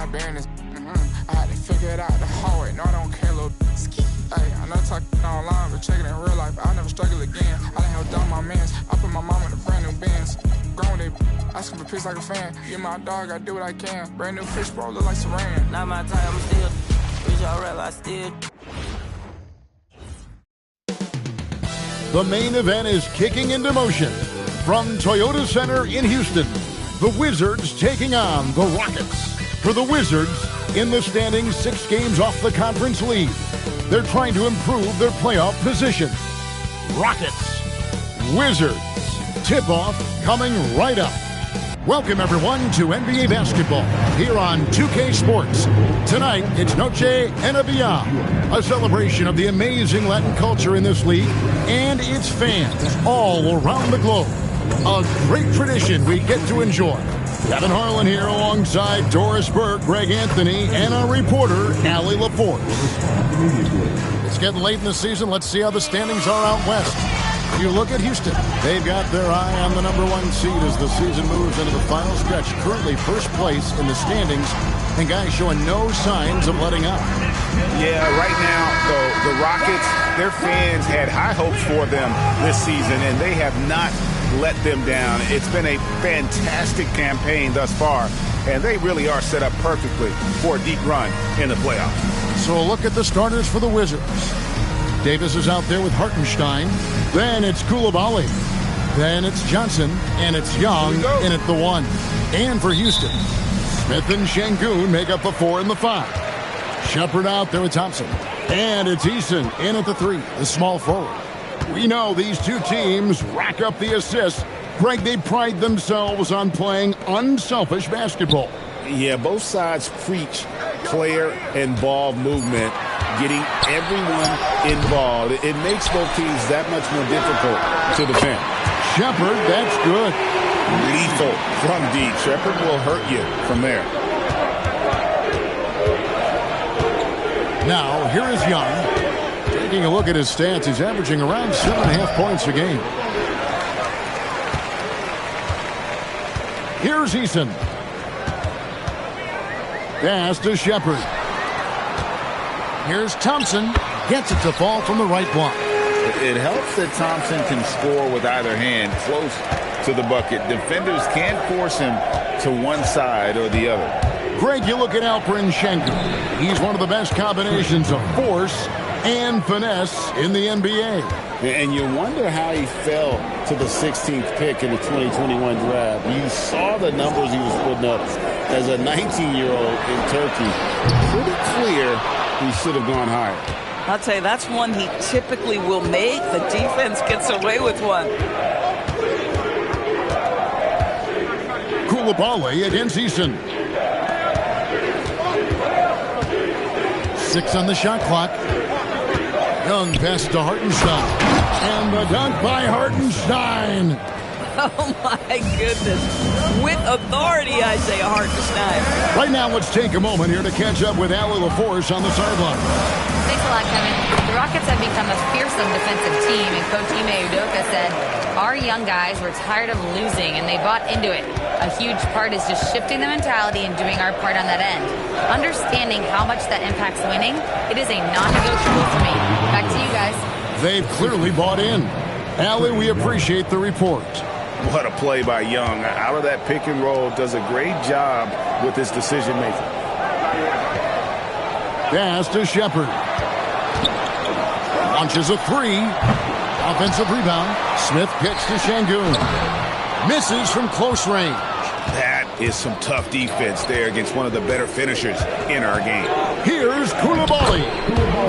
my business. I had to figure it out the hard way. No, I don't care, little ski. Hey, I know talk online, but check it in real life. I'll never struggle again. I done held down my mans. I put my mom in a brand new Benz. Grown they asking for pics like a fan. You my dog, I do what I can. Brand new fish, bro, look like Saran. Not my time, I'm still. Bitch, y'all realize still. The main event is kicking into motion. From Toyota Center in Houston, the Wizards taking on the Rockets. For the Wizards, in the standings, 6 games off the conference lead. They're trying to improve their playoff position. Rockets, Wizards, tip-off coming right up. Welcome, everyone, to NBA basketball here on 2K Sports. Tonight, it's Noche NBA, a celebration of the amazing Latin culture in this league and its fans all around the globe. A great tradition we get to enjoy. Kevin Harlan here alongside Doris Burke, Greg Anthony, and our reporter, Allie LaForce. It's getting late in the season. Let's see how the standings are out west. You look at Houston. They've got their eye on the #1 seed as the season moves into the final stretch. Currently first place in the standings, and guys showing no signs of letting up. Yeah, right now, the Rockets, their fans had high hopes for them this season, and they have not let them down. It's been a fantastic campaign thus far, and they really are set up perfectly for a deep run in the playoffs. So a look at the starters for the Wizards. Davis is out there with Hartenstein. Then it's Coulibaly. Then it's Johnson, and it's Young in at the 1. And for Houston, Smith and Şengün make up the 4 and the 5. Shepherd out there with Thompson. And it's Eason in at the 3, the small forward. We know these two teams rack up the assists. Greg, they pride themselves on playing unselfish basketball. Yeah, both sides preach player and ball movement, getting everyone involved. It makes both teams that much more difficult to defend. Shepherd, that's good. Lethal from deep. Shepherd will hurt you from there. Now, here is Young. Taking a look at his stats, he's averaging around 7.5 points a game. Here's Eason. Pass to Shepherd. Here's Thompson. Gets it to fall from the right block. It helps that Thompson can score with either hand close to the bucket. Defenders can't force him to one side or the other. Greg, you look at Alperen Şengün. He's one of the best combinations of force and finesse in the NBA. And you wonder how he fell to the 16th pick in the 2021 draft. You saw the numbers he was putting up as a 19-year-old in Turkey. Pretty clear he should have gone higher. I'll tell you, that's one he typically will make. The defense gets away with one. Coulibaly against Eason. 6 on the shot clock. Young pass to Hartenstein. And a dunk by Hartenstein. Oh, my goodness. With authority, Isaiah Hartenstein. Right now, let's take a moment here to catch up with Allie LaForce on the sideline. Thanks a lot, Kevin. The Rockets have become a fearsome defensive team, and Coach Ime Udoka said, our young guys were tired of losing, and they bought into it. A huge part is just shifting the mentality and doing our part on that end. Understanding how much that impacts winning, it is a non-negotiable for me. Back to you guys. They've clearly bought in. Allie, we appreciate the report. What a play by Young. Out of that pick and roll, does a great job with his decision making. Pass to Shepherd. Launches a 3. Offensive rebound. Smith kicks to Şengün. Misses from close range. That is some tough defense there against one of the better finishers in our game. Here's Coulibaly.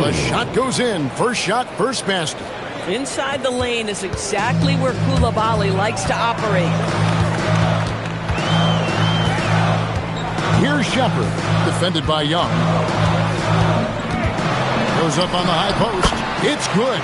The shot goes in. First shot, first basket. Inside the lane is exactly where Coulibaly likes to operate. Here's Shepherd, defended by Young. Goes up on the high post. It's good.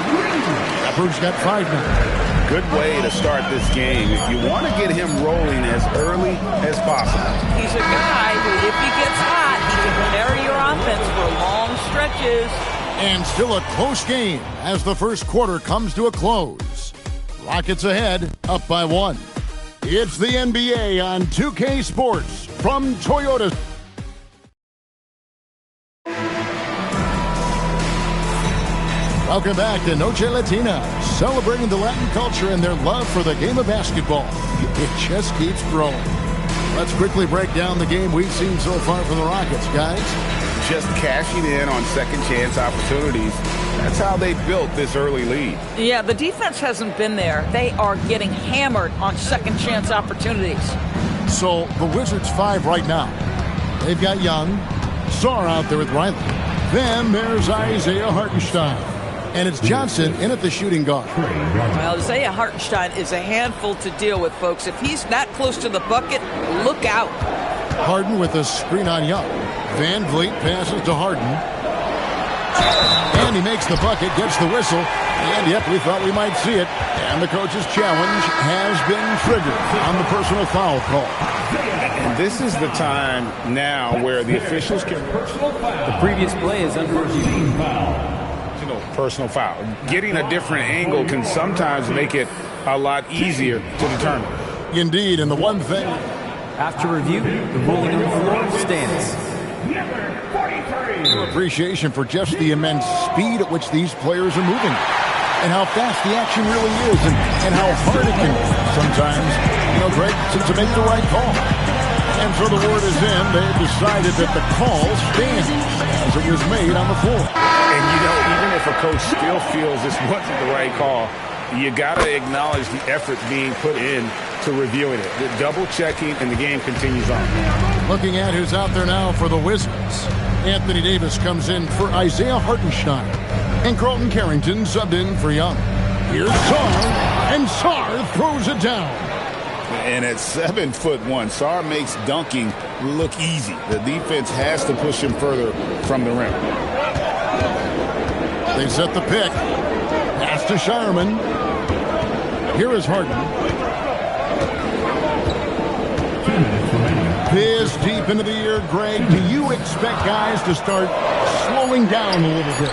Shepherd's got 5 now. Good way to start this game. You want to get him rolling as early as possible. He's a guy who, if he gets hot, he can carry your offense for long stretches. And still a close game as the first quarter comes to a close. Rockets ahead, up by 1. It's the NBA on 2K Sports from Toyota. Welcome back to Noche Latina, celebrating the Latin culture and their love for the game of basketball. It just keeps growing. Let's quickly break down the game we've seen so far from the Rockets, guys. Just cashing in on second chance opportunities. That's how they built this early lead. Yeah, the defense hasn't been there. They are getting hammered on second chance opportunities. So the Wizards 5 right now. They've got Young, Sarr out there with Riley. Then there's Isaiah Hartenstein. And it's Johnson in at the shooting guard. Well, Isaiah Hartenstein is a handful to deal with, folks. If he's that close to the bucket, look out. Harden with a screen on Young. Van Vliet passes to Harden. And he makes the bucket, gets the whistle. And, yep, we thought we might see it. And the coach's challenge has been triggered on the personal foul call. And this is the time now where the officials can... The previous play is under review. Personal foul. Getting a different angle can sometimes make it a lot easier to determine. Indeed, and the one thing... After review, the ruling on the floor stands. Appreciation for just the immense speed at which these players are moving. And how fast the action really is. And how hard it can be sometimes, Greg, to make the right call. And so the word is in. They've decided that the call stands as it was made on the floor. And, even if a coach still feels this wasn't the right call, you got to acknowledge the effort being put in to reviewing it. The double-checking, and the game continues on. Looking at who's out there now for the Wizards. Anthony Davis comes in for Isaiah Hartenstein. And Carlton Carrington subbed in for Young. Here's Sarr, and Sarr throws it down. And at 7'1", Sarr makes dunking look easy. The defense has to push him further from the rim. They set the pick. Pass to Shireman. Here is Harden. This deep into the year, Greg, do you expect guys to start slowing down a little bit?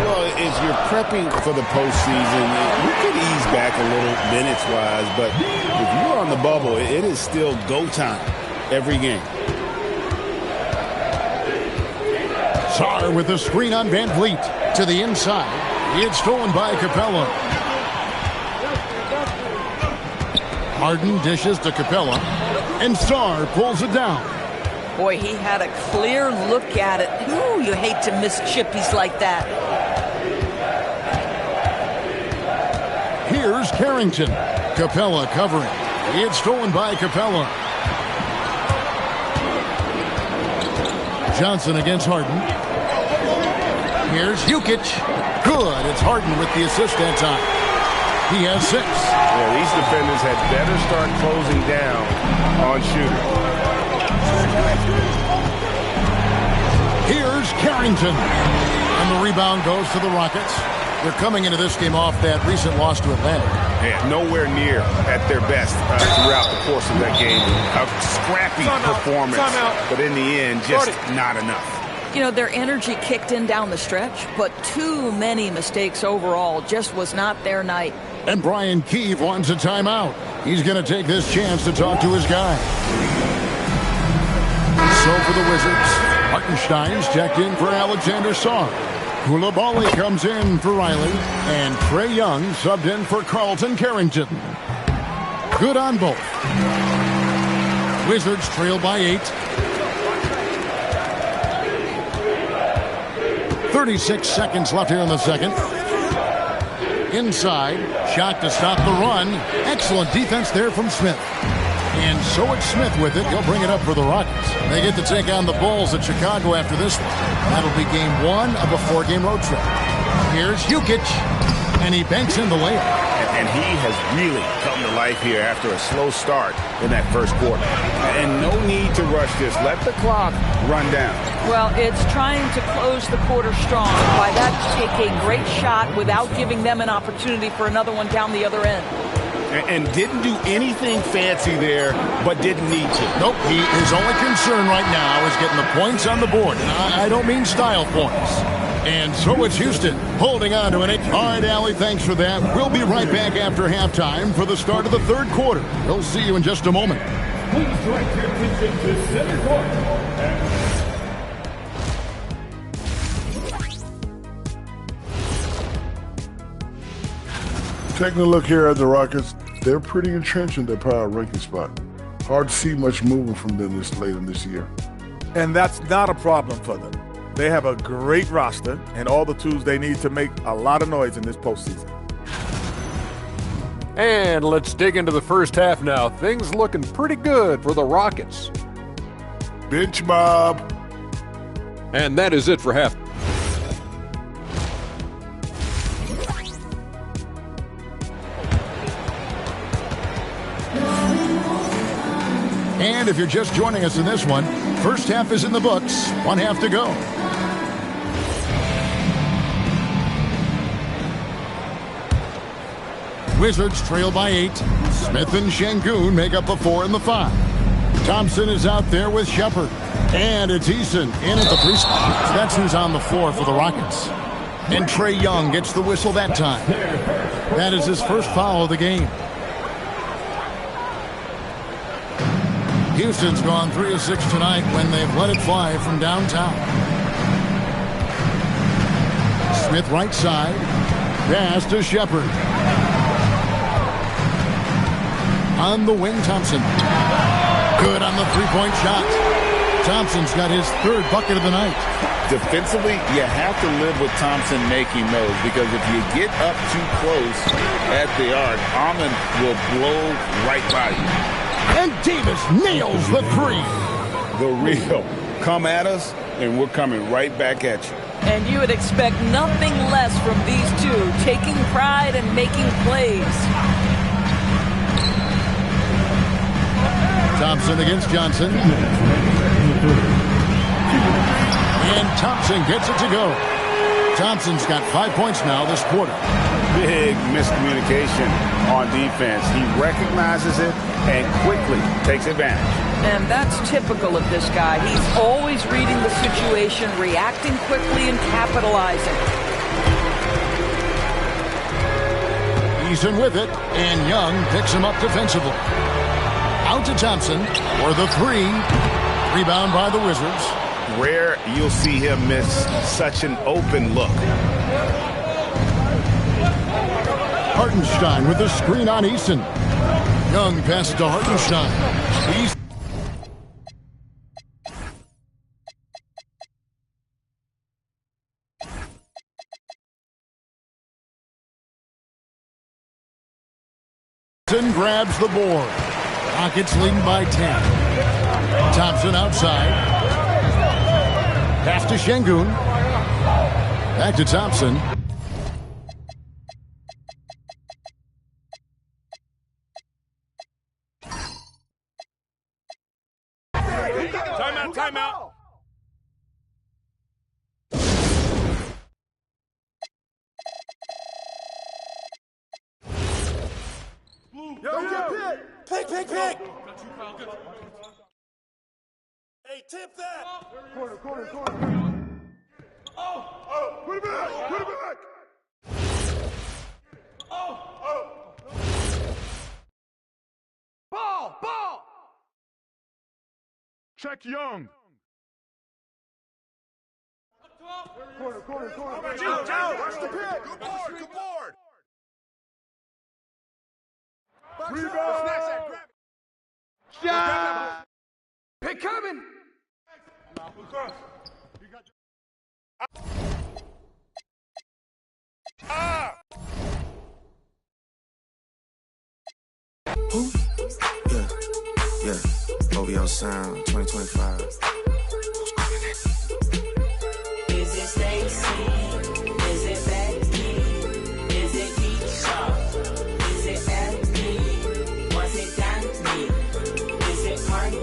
Well, as you're prepping for the postseason, you could ease back a little minutes-wise, but if you're on the bubble, it is still go time every game. Sarr with a screen on Van Vliet to the inside. It's stolen by Capella. Harden dishes to Capella, and Sarr pulls it down. Boy, he had a clear look at it. Ooh, you hate to miss chippies like that. Here's Carrington. Capella covering. It's stolen by Capella. Johnson against Harden. Here's Jukic. Good. It's Harden with the assist that time. He has 6. Yeah, these defenders had better start closing down on shooters. Here's Carrington. And the rebound goes to the Rockets. They're coming into this game off that recent loss to Atlanta. Yeah, nowhere near at their best throughout the course of that game. A scrappy performance, but in the end, just not enough. Their energy kicked in down the stretch, but too many mistakes overall. Just was not their night. And Brian Keefe wants a timeout. He's going to take this chance to talk to his guy. So for the Wizards, Hartenstein's checked in for Alexander Sarr. Koulibaly comes in for Riley. And Trae Young subbed in for Carlton Carrington. Good on both. Wizards trail by 8. 36 seconds left here in the second. Inside, shot to stop the run. Excellent defense there from Smith. And so it's Smith with it. He'll bring it up for the Rockets. They get to take on the Bulls at Chicago after this one. That'll be game 1 of a 4-game road trip. Here's Jukic, and he banks in the layup. And he has really come to life here after a slow start in that first quarter. And no need to rush this. Let the clock run down. Well, it's trying to close the quarter strong. By that, take a great shot without giving them an opportunity for another one down the other end. And didn't do anything fancy there, but didn't need to. Nope, his only concern right now is getting the points on the board. And I don't mean style points. And so it's Houston holding on to an 8. All right, Allie, thanks for that. We'll be right back after halftime for the start of the third quarter. We'll see you in just a moment. Please direct your attention to center court. Taking a look here at the Rockets, they're pretty entrenched in their power ranking spot. Hard to see much movement from them this late in this year. And that's not a problem for them. They have a great roster and all the tools they need to make a lot of noise in this postseason. And let's dig into the first half now. Things looking pretty good for the Rockets. Bench Bob. And that is it for half. And if you're just joining us in this one, first half is in the books. 1 half to go. Wizards trail by 8. Smith and Şengün make up the 4 and the 5. Thompson is out there with Shepard. And it's Eason in at the 3 spot. That's who's on the floor for the Rockets. And Trae Young gets the whistle that time. That is his first foul of the game. Houston's gone 3 of 6 tonight when they've let it fly from downtown. Smith right side. Pass to Shepard. On the wing, Thompson. Good on the three-point shot. Thompson's got his 3rd bucket of the night. Defensively, you have to live with Thompson making those, because if you get up too close at the arc, Ahmad will blow right by you. And Davis nails the 3. The real. Come at us, and we're coming right back at you. And you would expect nothing less from these two, taking pride and making plays. Thompson against Johnson. And Thompson gets it to go. Thompson's got 5 points now this quarter. Big miscommunication on defense. He recognizes it and quickly takes advantage. And that's typical of this guy. He's always reading the situation, reacting quickly, and capitalizing. Eason with it, and Young picks him up defensively. Out to Thompson for the 3. Rebound by the Wizards. Rare you'll see him miss such an open look. Hartenstein with the screen on Eason. Young passes to Hartenstein. Eason grabs the board. Rockets leading by 10. Thompson outside. Pass to Şengün. Back to Thompson. Timeout. Pick. Hey, tip that. Corner. Oh, put it back. Oh. Ball. Check Young. Corner. Rush the pick. Good board. Rebound. Shot. Pick coming. Who? Yeah. OVO Sound 2025. Is it Stacy? Is it Becky? Is it Keisha? Is it Abby? Was it Danny? Is it Party?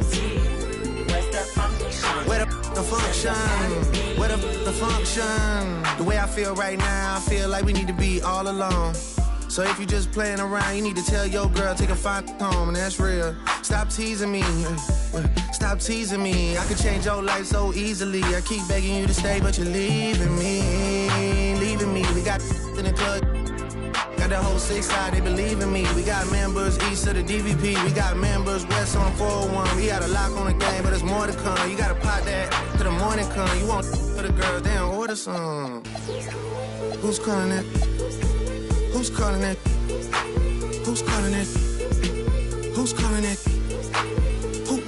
Where's the function? Where the function? Where the function? The way I feel right now, I feel like we need to be all alone. So if you just playing around, you need to tell your girl, take a fine home, and that's real. Stop teasing me. Stop teasing me. I could change your life so easily. I keep begging you to stay, but you're leaving me. We got in the club. Got the whole 6 side, they believe in me. We got members east of the DVP. We got members west on 401. We got a lock on the game, but there's more to come. You gotta pot that to the morning come. You want for the girls, they don't order some. Who's calling it? Who's calling it? Who's calling it? Who's calling it? Who?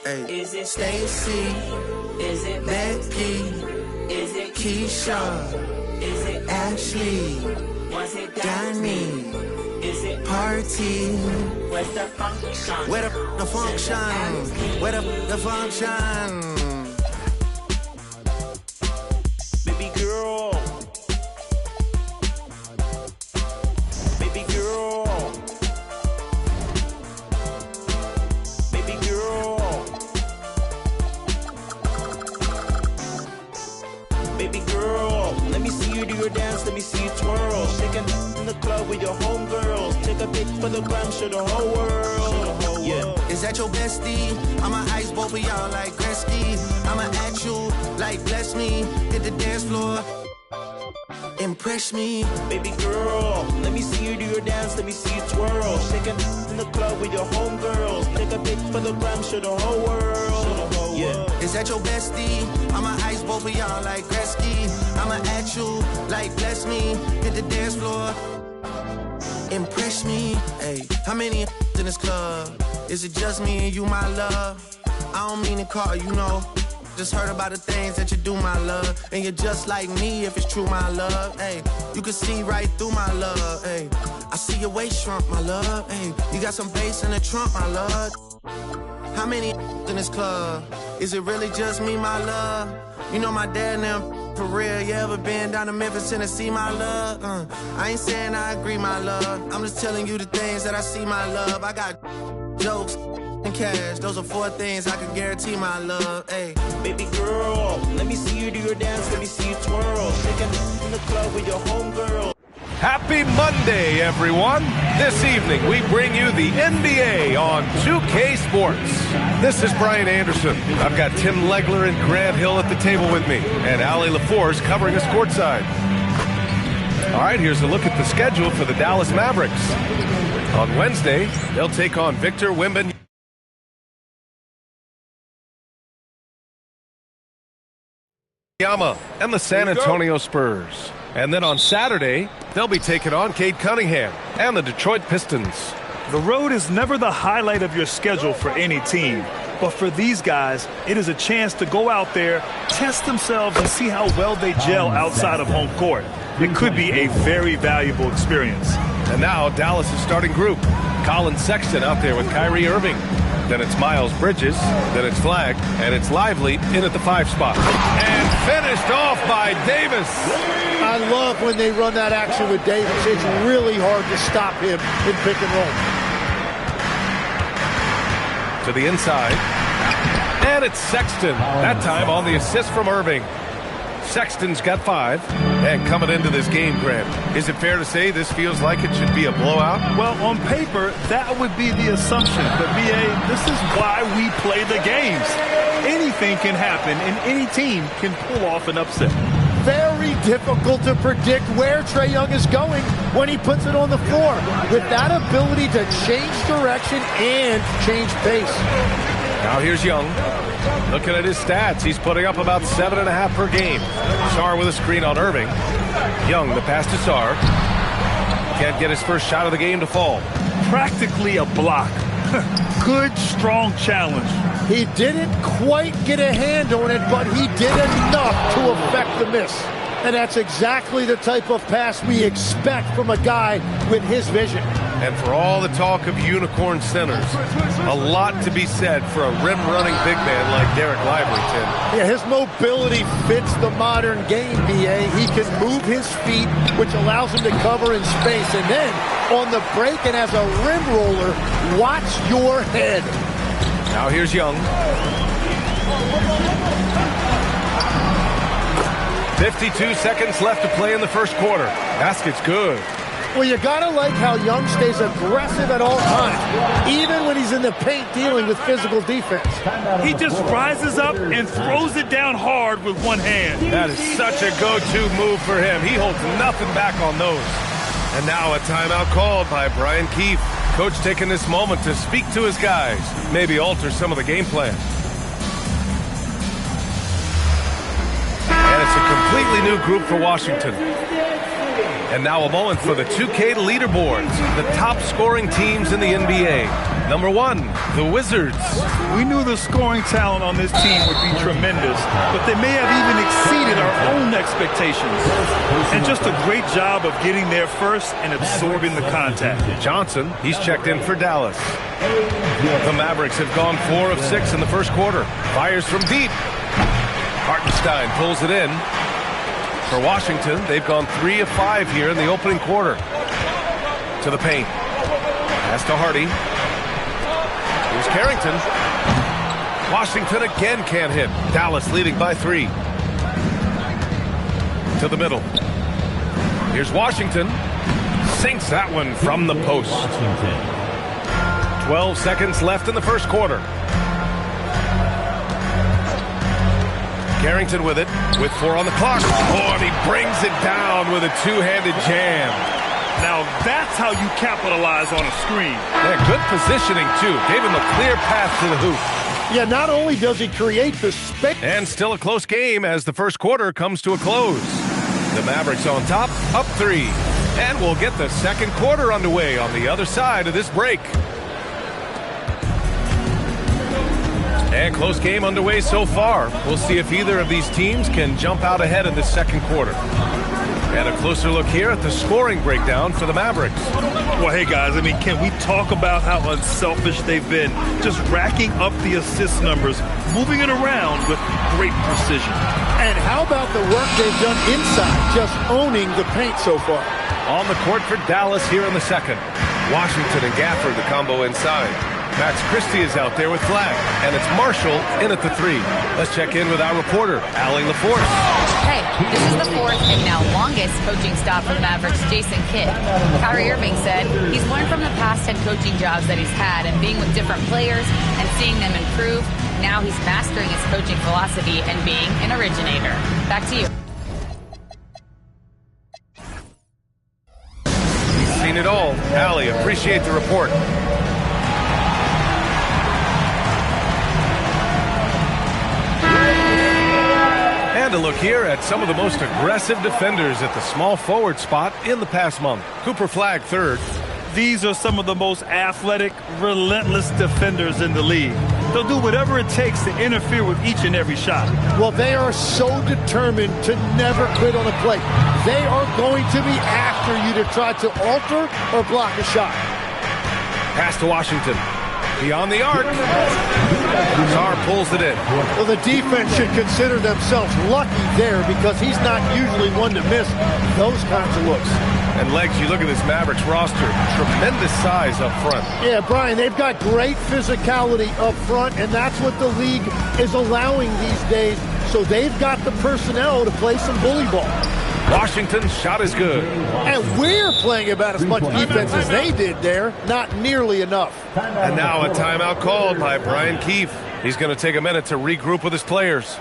Hey. Is it Stacy? Is it Becky? Is it Keisha? Is it Ashley? Was it Danny? Is it Party? Where's the function? Where the function? Where the function? Baby girl. Baby girl. Baby girl. Baby girl. Let me see you do your dance, let me see you twirl. Shaking in the club with your homegirls. Take a pic for the gram, show the whole world. Yeah. Is that your bestie? I'ma ice both of y'all like Gretzky. I'ma at you like bless me. Hit the dance floor. Impress me. Baby girl, let me see you do your dance, let me see you twirl. Shaking in the club with your homegirls. Take a pic for the gram, show the whole world. Yeah. Is that your bestie? I'ma ice both of y'all like Gretzky. I'ma at you like bless me. Hit the dance floor. Impress me. Hey, how many in this club? Is it just me and you, my love? I don't mean to call you, know. Just heard about the things that you do, my love. And you're just like me if it's true, my love. Hey, you can see right through my love. Hey, I see your waist shrunk, my love. Hey, you got some bass in the trunk, my love. How many in this club? Is it really just me, my love? You know my dad and them, for real. You ever been down to Memphis, Tennessee, my love? I ain't saying I agree, my love. I'm just telling you the things that I see, my love. I got jokes and cash. Those are 4 things I can guarantee, my love. Hey, baby girl, let me see you do your dance, let me see you twirl. Shaking in the club with your homegirl. Happy Monday, everyone. This evening, we bring you the NBA on 2K Sports. This is Brian Anderson. I've got Tim Legler and Grant Hill at the table with me, and Allie LaForce covering us courtside. All right, here's a look at the schedule for the Dallas Mavericks. On Wednesday, they'll take on Victor Wembanyama and the San Antonio Spurs. And then on Saturday, they'll be taking on Cade Cunningham and the Detroit Pistons. The road is never the highlight of your schedule for any team. But for these guys, it is a chance to go out there, test themselves, and see how well they gel outside of home court. It could be a very valuable experience. And now, Dallas' starting group. Colin Sexton out there with Kyrie Irving. Then it's Miles Bridges. Then it's Flagg. And it's Lively in at the 5 spot. And finished off by Davis. I love when they run that action with Davis. It's really hard to stop him in pick and roll. To the inside. And it's Sexton. That time on the assist from Irving. Sexton's got 5. And coming into this game, Grant, is it fair to say this feels like it should be a blowout? Well, on paper, that would be the assumption. But, B.A., this is why we play the games. Anything can happen, and any team can pull off an upset. Very difficult to predict where Trae Young is going when he puts it on the floor. With that ability to change direction and change pace. Now here's Young. Looking at his stats, he's putting up about 7.5 per game. Sarr with a screen on Irving. Young, the pass to Sarr. Can't get his first shot of the game to fall. Practically a block. Good, strong challenge. He didn't quite get a hand on it, but he did enough to affect the miss. And that's exactly the type of pass we expect from a guy with his vision. And for all the talk of unicorn centers, a lot to be said for a rim-running big man like Derek Lively, Tim. Yeah, his mobility fits the modern game, B.A. He can move his feet, which allows him to cover in space. And then, on the break and as a rim roller, watch your head. Now here's Young. 52 seconds left to play in the first quarter. Basket's good. Well, you gotta like how Young stays aggressive at all times, even when he's in the paint dealing with physical defense. He just rises up and throws it down hard with one hand. That is such a go-to move for him. He holds nothing back on those. And now a timeout called by Brian Keefe. Coach taking this moment to speak to his guys, maybe alter some of the game plan. It's a completely new group for Washington. And now a moment for the 2K leaderboards. The top scoring teams in the NBA. Number 1, the Wizards. We knew the scoring talent on this team would be tremendous, but they may have even exceeded our own expectations. And just a great job of getting there first and absorbing the contact. Johnson, he's checked in for Dallas. The Mavericks have gone 4 of 6 in the first quarter. Fires from deep. Hartenstein pulls it in. For Washington, they've gone 3 of 5 here in the opening quarter. To the paint. Pass to Hardy. Here's Carrington. Washington again can't hit. Dallas leading by 3. To the middle. Here's Washington. Sinks that one from the post. 12 seconds left in the first quarter. Carrington with it, with 4 on the clock. Oh, and he brings it down with a two-handed jam. Now that's how you capitalize on a screen. Yeah, good positioning, too. Gave him a clear path to the hoop. Yeah, not only does he create the space. And still a close game as the first quarter comes to a close. The Mavericks on top, up 3. And we'll get the second quarter underway on the other side of this break. And close game underway so far. We'll see if either of these teams can jump out ahead in the second quarter. And a closer look here at the scoring breakdown for the Mavericks. Well, hey, guys, I mean, can we talk about how unselfish they've been? Just racking up the assist numbers, moving it around with great precision. And how about the work they've done inside, just owning the paint so far? On the court for Dallas here in the second. Washington and Gafford, the combo inside. Max Christie is out there with flag, and it's Marshall in at the 3. Let's check in with our reporter, Allie LaForce. Hey, this is the 4th and now longest coaching stop for the Mavericks, Jason Kidd. Kyrie Irving said he's learned from the past 10 coaching jobs that he's had and being with different players and seeing them improve. Now he's mastering his coaching philosophy and being an originator. Back to you. He's seen it all. Allie, appreciate the report. And a look here at some of the most aggressive defenders at the small forward spot in the past month. Cooper Flagg, 3rd. These are some of the most athletic, relentless defenders in the league. They'll do whatever it takes to interfere with each and every shot. Well, they are so determined to never quit on a play. They are going to be after you to try to alter or block a shot. Pass to Washington. Beyond the arc. Czar pulls it in. Well, the defense should consider themselves lucky there because he's not usually one to miss those kinds of looks. And Legs, you look at this Mavericks roster, tremendous size up front. Yeah, Brian, they've got great physicality up front, and that's what the league is allowing these days. So they've got the personnel to play some bully ball. Washington's shot is good. And we're playing about as much defense as they did there. Not nearly enough. And now a timeout called by Brian Keefe. He's going to take a minute to regroup with his players.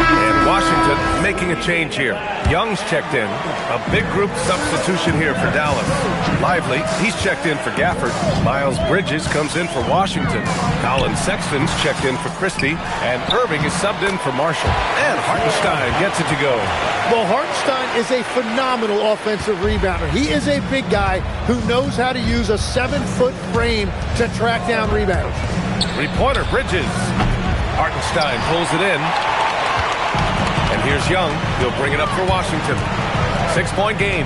And Washington making a change here. Young's checked in. A big group substitution here for Dallas. Lively, he's checked in for Gafford. Miles Bridges comes in for Washington. Colin Sexton's checked in for Christie. And Irving is subbed in for Marshall. And Hartenstein gets it to go. Well, Hartenstein is a phenomenal offensive rebounder. He is a big guy who knows how to use a 7-foot frame to track down rebounders. 3-pointer, Bridges. Hartenstein pulls it in. And here's Young. He'll bring it up for Washington. 6-point game.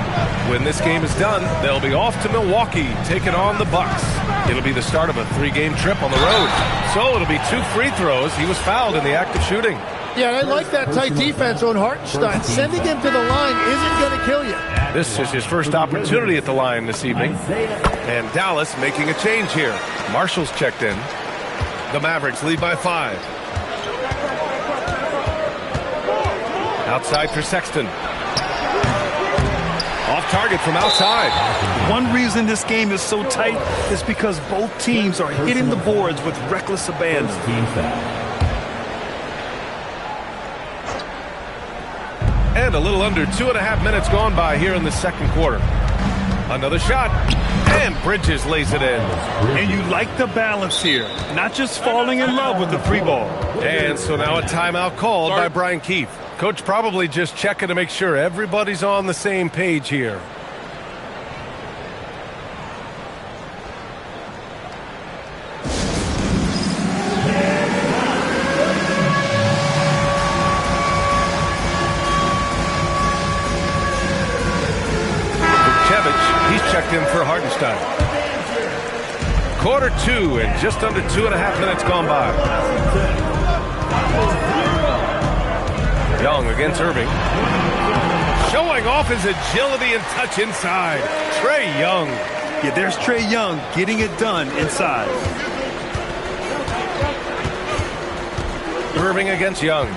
When this game is done, they'll be off to Milwaukee, taking on the Bucks. It'll be the start of a 3-game trip on the road. So it'll be 2 free throws. He was fouled in the act of shooting. Yeah, I like that tight defense on Hartenstein. Sending him to the line isn't going to kill you. This is his first opportunity at the line this evening. And Dallas making a change here. Marshall's checked in. The Mavericks lead by 5. Outside for Sexton. Off target from outside. One reason this game is so tight is because both teams are hitting the boards with reckless abandon. And a little under 2.5 minutes gone by here in the second quarter. Another shot. And Bridges lays it in. And you like the balance here. Not just falling in love with the 3-ball. And so now a timeout called by Brian Keefe. Coach probably just checking to make sure everybody's on the same page here. He's checked in for Hartenstein. Quarter 2 and just under 2.5 minutes gone by. Young against Irving. Showing off his agility and touch inside. Trae Young. Yeah, there's Trae Young getting it done inside. Irving against Young.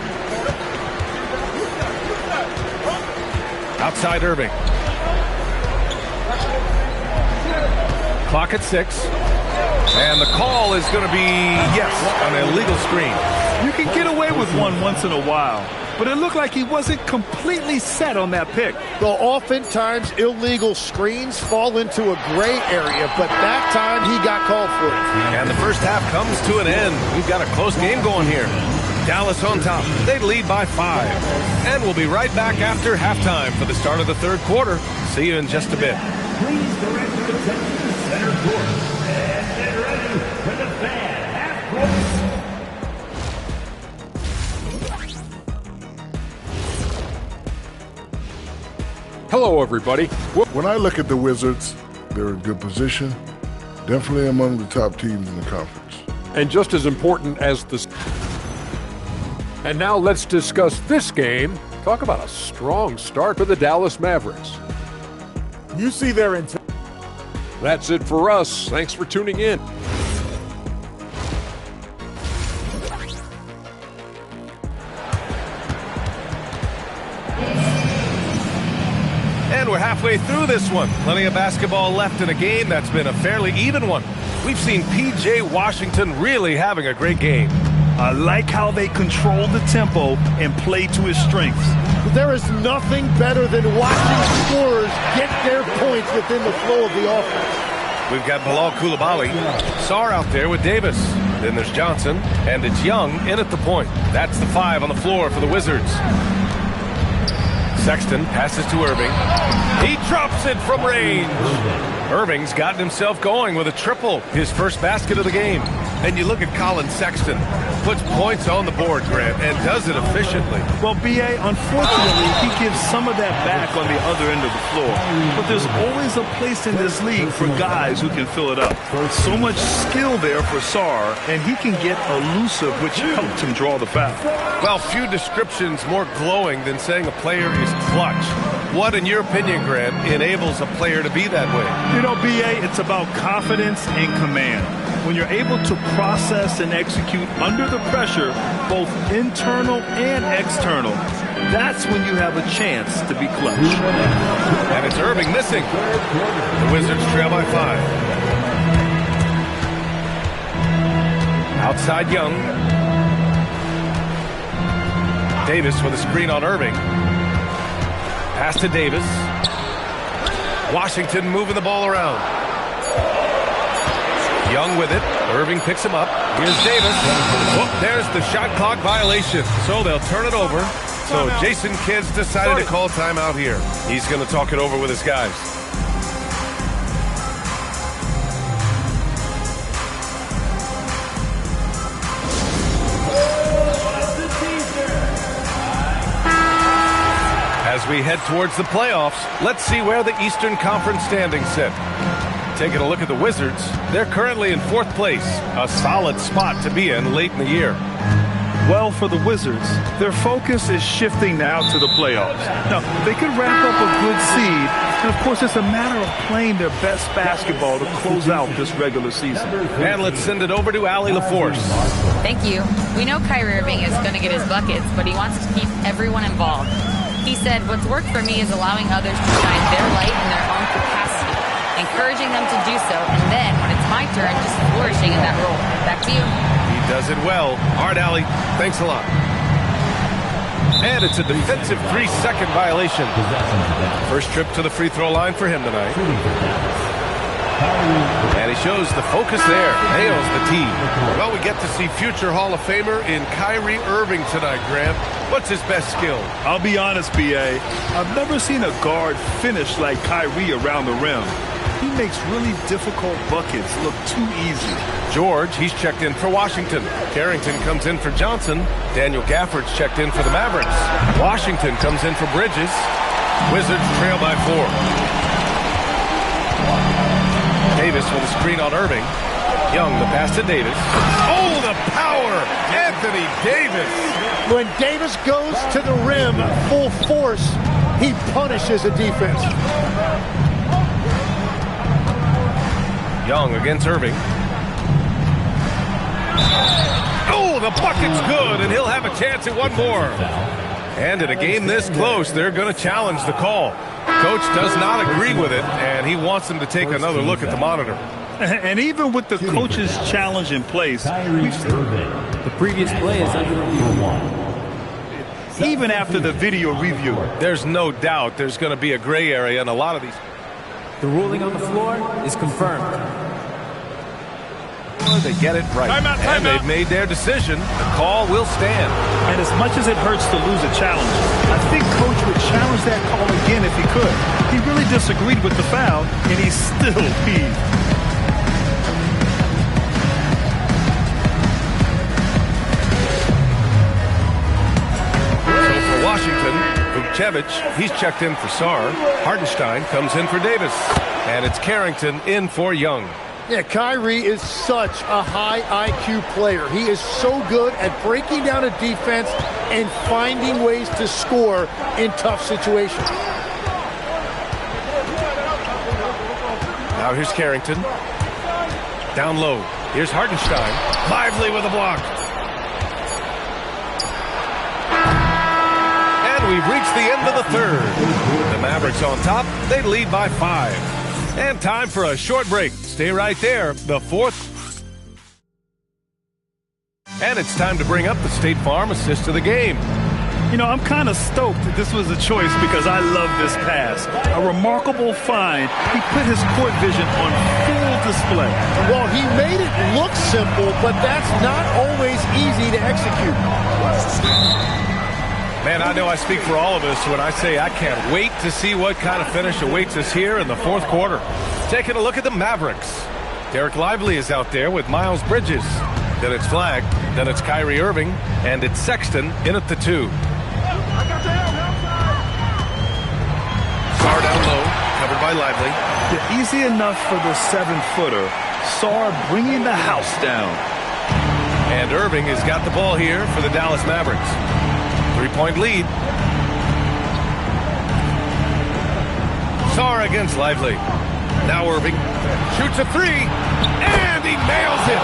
Outside Irving. Clock at 6. And the call is going to be, yes, an illegal screen. You can get away with one once in a while, but it looked like he wasn't completely set on that pick. Well, oftentimes illegal screens fall into a gray area, but that time he got called for it. And the first half comes to an end. We've got a close game going here. Dallas on top. They lead by 5. And we'll be right back after halftime for the start of the third quarter. See you in just a bit. Please direct your attention to center court and get ready for the fan half court. Hello, everybody. When I look at the Wizards, they're in good position, definitely among the top teams in the conference. And just as important as this. And now let's discuss this game. Talk about a strong start for the Dallas Mavericks. You see their intent. That's it for us. Thanks for tuning in. And we're halfway through this one. Plenty of basketball left in a game that's been a fairly even one. We've seen P.J. Washington really having a great game. I like how they control the tempo and play to his strengths. There is nothing better than watching scorers get their points within the flow of the offense. We've got Bilal Coulibaly. Sarr out there with Davis. Then there's Johnson, and it's Young in at the point. That's the 5 on the floor for the Wizards. Sexton passes to Irving. He drops it from range. Irving's gotten himself going with a triple, his first basket of the game. And you look at Colin Sexton, puts points on the board, Grant, and does it efficiently. Well, B.A., unfortunately, he gives some of that back on the other end of the floor. But there's always a place in this league for guys who can fill it up. So much skill there for Sarr, and he can get elusive, which helped him draw the foul. Well, few descriptions more glowing than saying a player is clutch. What, in your opinion, Grant, enables a player to be that way? You know, B.A., it's about confidence and command. When you're able to process and execute under the pressure, both internal and external, that's when you have a chance to be clutch. And it's Irving missing. The Wizards trail by 5. Outside Young. Davis with a screen on Irving. Pass to Davis. Washington moving the ball around. Young with it. Irving picks him up. Here's Davis. Oh, there's the shot clock violation. So they'll turn it over. So Jason Kidd's decided to call timeout here. He's going to talk it over with his guys. As we head towards the playoffs, let's see where the Eastern Conference standings sit. Taking a look at the Wizards, they're currently in 4th place, a solid spot to be in late in the year. Well, for the Wizards, their focus is shifting now to the playoffs. Now, they could wrap up a good seed, and of course, it's a matter of playing their best basketball to close out this regular season. And let's send it over to Allie LaForce. Thank you. We know Kyrie Irving is going to get his buckets, but he wants to keep everyone involved. He said, what's worked for me is allowing others to shine their light in their own capacity, encouraging them to do so, and then, when it's my turn, just flourishing in that role. Back to you. He does it well. All right, Allie, thanks a lot. And it's a defensive 3-second violation. First trip to the free throw line for him tonight. And he shows the focus there. Nails the tee. Well, we get to see future Hall of Famer in Kyrie Irving tonight, Grant. What's his best skill? I'll be honest, B.A. I've never seen a guard finish like Kyrie around the rim. He makes really difficult buckets look too easy. George, he's checked in for Washington. Carrington comes in for Johnson. Daniel Gafford's checked in for the Mavericks. Washington comes in for Bridges. Wizards trail by 4. Davis with a screen on Irving. Young, the pass to Davis. Oh, the power! Anthony Davis! When Davis goes to the rim full force, he punishes a defense. Young against Irving. Oh, the bucket's good, and he'll have a chance at one more. And in a game this close, they're going to challenge the call. Coach does not agree with it, and he wants them to take another look at the monitor. And even with the coach's challenge in place, the previous play is under review. Even after the video review, there's no doubt there's going to be a gray area in a lot of these. The ruling on the floor is confirmed. They get it right. And they've made their decision. The call will stand. And as much as it hurts to lose a challenge, I think Coach would challenge that call again if he could. He really disagreed with the foul, and he's still peeved. So for Washington, Vukcevic, he's checked in for Sarr. Hartenstein comes in for Davis. And it's Carrington in for Young. Yeah, Kyrie is such a high IQ player. He is so good at breaking down a defense and finding ways to score in tough situations. Now here's Carrington. Down low. Here's Hartenstein. Lively with a block. And we've reached the end of the third. The Mavericks on top. They lead by 5. And time for a short break. Stay right there. The fourth. And it's time to bring up the State Farm assist of the game. You know, I'm kind of stoked that this was a choice because I love this pass. A remarkable find. He put his court vision on full display. Well, he made it look simple, but that's not always easy to execute. Man, I know I speak for all of us when I say I can't wait to see what kind of finish awaits us here in the fourth quarter. Taking a look at the Mavericks. Derek Lively is out there with Miles Bridges. Then it's Flagg. Then it's Kyrie Irving. And it's Sexton in at the 2. Sarr down low, covered by Lively. Yeah, easy enough for the 7-footer. Sarr bringing the house down. And Irving has got the ball here for the Dallas Mavericks. 3-point lead. Sarr against Lively. Now Irving shoots a 3, and he nails it.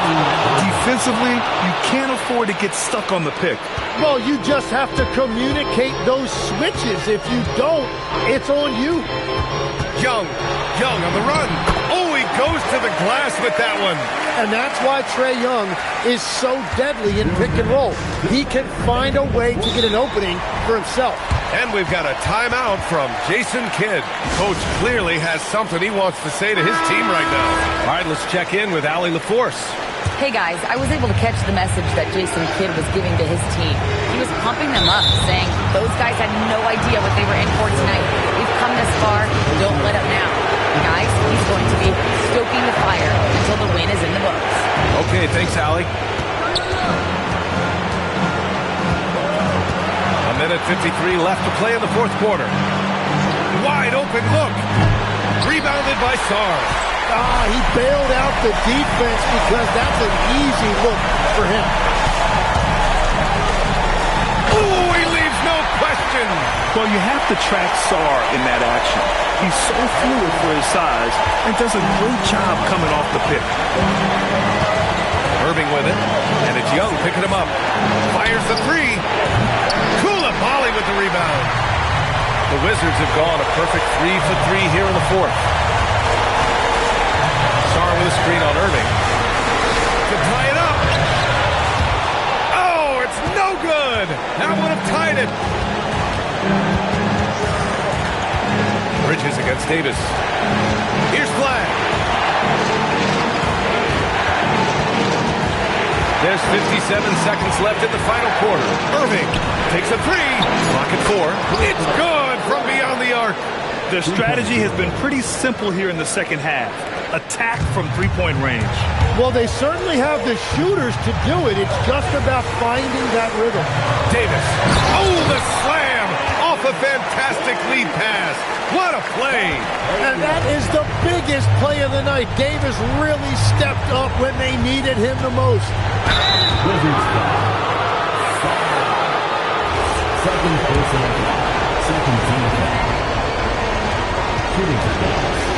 Defensively, you can't afford to get stuck on the pick. Well, you just have to communicate those switches. If you don't, it's on you. Young on the run. Oh, he goes to the glass with that one. And that's why Trae Young is so deadly in pick and roll. He can find a way to get an opening for himself. And we've got a timeout from Jason Kidd. Coach clearly has something he wants to say to his team right now. All right, let's check in with Allie LaForce. Hey guys, I was able to catch the message that Jason Kidd was giving to his team. He was pumping them up, saying those guys had no idea what they were in for tonight. We've come this far, don't let up now. Guys, he's going to be stoking the fire until the win is in the books. Okay, thanks, Allie. A minute 53 left to play in the fourth quarter. Wide open look. Rebounded by Sarr. He bailed out the defense because that's an easy look for him. Ooh, he leaves no question. Well, you have to track Sarr in that action. He's so fluid for his size and does a great job coming off the pick. Irving with it, and it's Young picking him up. Fires the 3. Coulibaly with the rebound. The Wizards have gone a perfect 3 for 3 here in the fourth. Sarr with a screen on Irving. To tie it up. Oh, it's no good. That would have tied it. is against Davis. Here's Flagg. There's 57 seconds left in the final quarter. Irving takes a three. Rocket 4. It's good from beyond the arc. Their strategy has been pretty simple here in the second half. Attack from three-point range. Well, they certainly have the shooters to do it. It's just about finding that rhythm. Davis. Oh, the slam off a fantastic lead pass. What a play. And that is the biggest play of the night. Davis really stepped up when they needed him the most. Second personal foul. Second team foul. Shooting foul.